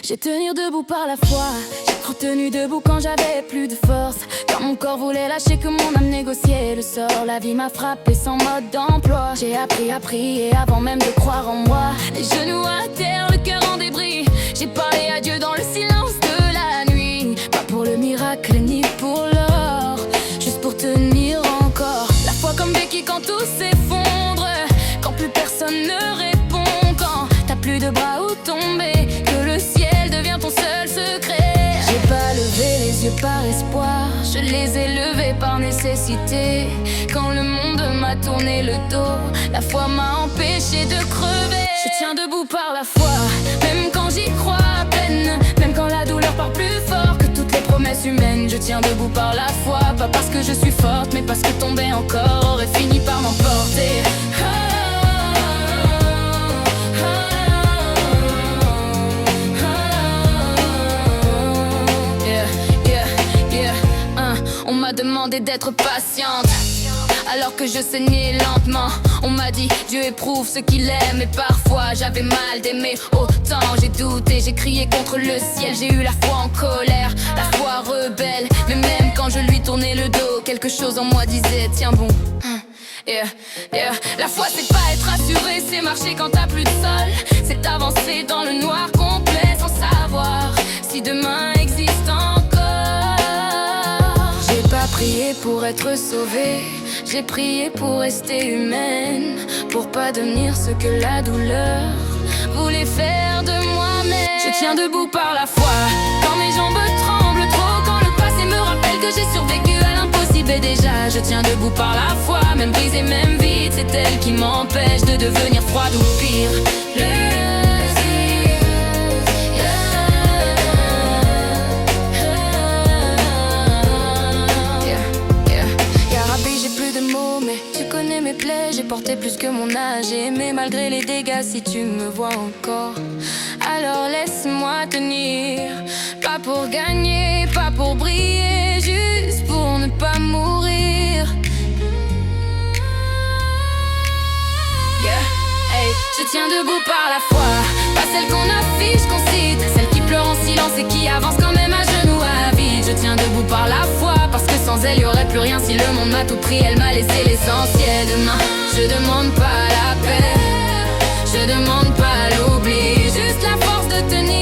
J'ai tenu debout par la foi, j'ai trop tenu debout quand j'avais plus de force. Quand mon corps voulait lâcher, que mon âme négociait le sort. La vie m'a frappé sans mode d'emploi. J'ai appris à prier avant même de croire en moi. Les genoux à terre, le cœur en débris. J'ai parlé à Dieu dans le silence de la nuit. Pas pour le miracle ni pour l'or, juste pour tenir encore. La foi comme béquille quand tout s'effondre, quand plus personne ne répond, quand t'as plus de bras où tomber, que le ciel devient ton seul secret. J'ai pas levé les yeux par espoir, je les ai levés par nécessité. Quand le monde m'a tourné le dos, la foi m'a empêché de crever. Je tiens debout par la foi, même quand j'y crois à peine, même quand la douleur part plus fort que toutes les promesses humaines. Je tiens debout par la foi, pas parce que je suis forte, mais parce que tomber encore aurait fini par m'emporter. On m'a demandé d'être patiente, alors que je saignais lentement. On m'a dit Dieu éprouve ce qu'il aime, et parfois j'avais mal d'aimer. Autant j'ai douté, j'ai crié contre le ciel. J'ai eu la foi en colère, la foi rebelle. Mais même quand je lui tournais le dos, quelque chose en moi disait tiens bon. La foi c'est pas être assuré, c'est marcher quand t'as plus de sol. C'est avancer dans le noir complet sans savoir si demain existe encore. J'ai pas prié pour être sauvée, j'ai prié pour rester humaine, pour pas devenir ce que la douleur voulait faire de moi-même. Je tiens debout par la foi, quand mes jambes tremblent trop, quand le passé me rappelle que j'ai survécu à l'impossible. Et déjà je tiens debout par la foi, même brisée, même vide, c'est elle qui m'empêche de devenir froide ou pire. Mes plaies, j'ai porté plus que mon âge, j'ai aimé malgré les dégâts. Si tu me vois encore, alors laisse-moi tenir. Pas pour gagner, pas pour briller, juste pour ne pas mourir. Hey, je tiens debout par la foi, pas celle qu'on affiche, qu'on cite, celle qui pleure en silence et qui avance quand même à genoux à vide. Je tiens debout par la foi, parce que sans elle y aurait plus rien. Si le monde m'a tout pris, elle m'a laissé l'essentiel. Demain, je demande pas la paix, je demande pas l'oubli, juste la force de tenir.